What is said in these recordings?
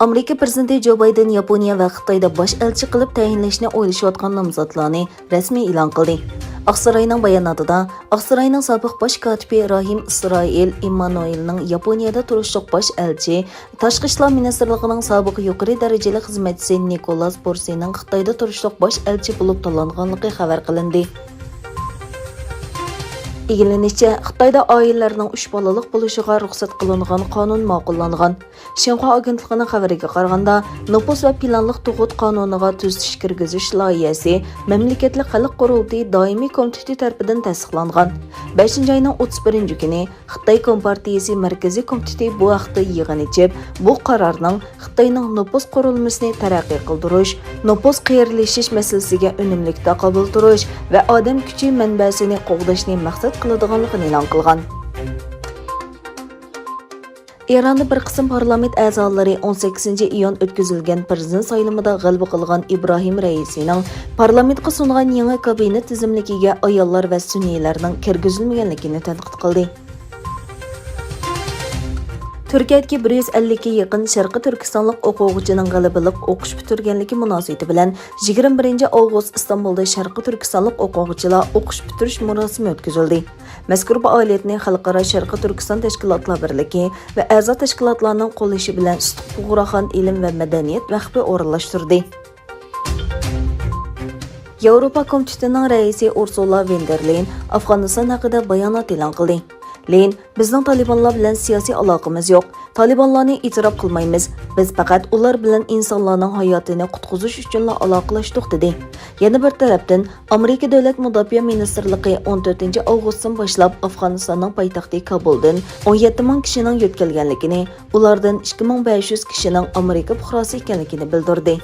Amerika prezidenti Joe Biden Yaponiya va Xitoyda bosh elchi qilib tayinlashni o'ylashayotgan nomzodlarni rasmiy e'lon qildi. Oqsaroyning bayonotida Oqsaroyning sobiq bosh kotibi Rahim Isroil Immanuelning Yaponiyada turishliq bosh elchi, Tashqi ishlar ministrligining sobiq yuqori darajali xizmatchisi Nikolas Borsining Xitoyda turishliq bosh elchi bo'lib tanlanganligi xabar qilindi. İlgilenishicha, Xitoyda oilalarning 3 bolalik bo'lishiga ruxsat qilingan qonun ma'qullangan. Xinhua agentligining xabariga qaraganda, nopos va planliq tug'ut qonuniga tuzatish kirgizish loyihasi Mamlakatli xalq qurultiyi doimiy komiteti tomonidan tasdiqlangan. 5-oyning 31-kuni Xitoy Kompartiyasi Markaziy komiteti bu vaqtda yig'in ichib, bu qarorning Xitoyning nopos qurilmasini taraqqiy qildirish, nopos qayerlashish masalasiga unumlikda qabul qilish va odam kuchi manbasini qo'g'dashni maqsad qiladiganligini e'lon qilgan. Eronda bir qism parlament a'zolari 18-iyun o'tkazilgan prezident saylovida g'alaba qilgan Ibrohim Raisining parlamentga sungan yangi kabinet tizimligiga ayollar va sunniylarning kirgizilmaganligini tanqid qildi. Turkiyadagi 150 ga yaqin Sharqi Turkistonlik o'quvchining g'alabalik o'qish bitirganligi munosabati bilan 21-avgust Istanbulda Sharqi Turkistonlik o'quvchilar o'qish bitirish murosimi o'tkazildi. Mazkur faoliyatni Xalqaro Sharqi Turkiston tashkilotlar birligi va a'zo tashkilotlarning qo'llashi bilan Istiqbo'raxon ilm va madaniyat vaqfi o'rinlashtirdi. Yevropa komitetining raisi Ursula von der Leyen Afg'oniston haqida bayonot e'lon qildi. Leyin, bizning Talibanlar bilan siyosiy aloqamiz yo'q. Talibanlarni e'tirof qilmaymiz. Biz faqat ular bilan insonlarning hayotini qutqizish uchun aloqalashdik dedi. Yana bir tarafdan, Amerika Davlat Mudofaa Ministrligi 14-avgustdan boshlab Afg'onistonning poytaxti Kabuldan 17 ming kishining yetkazilganligini, ulardan 2500 kishining Amerika fuqarosi ekanligini bildirdi.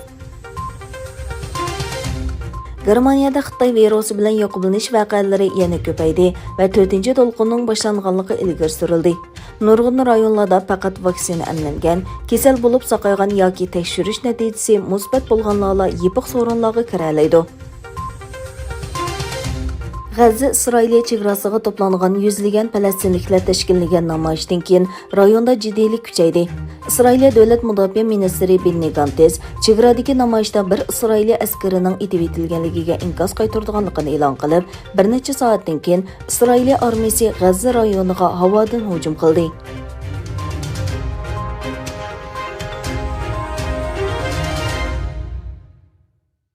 Germaniyada Xitoy virusi bilan yo'qolinish voqealari yana ko'paydi va 4-to'lqinning boshlanganligi ilgari surildi. Nurg'un rayonlarda faqat vaksina emlangan, kasal bo'lib saqaygan yoki tekshirish natijasi musbat bo'lganlarla yipiq so'rinlarga kira oladi. G'azza Isroiliya chegarasiga to'plangan yuzlagan falastinliklar tashkillagan namoyishdan keyin rayonda jiddiylik kuchaydi. Isroiliya davlat mudofaa ministri Benny Gantz chegaradagi namoyishda bir Isroiliya askarining etib etilganligiga inkos qaytarganligini e'lon qilib, bir necha soatdan keyin Isroiliya armiyasi G'azza rayoniga havodan hujum qildi.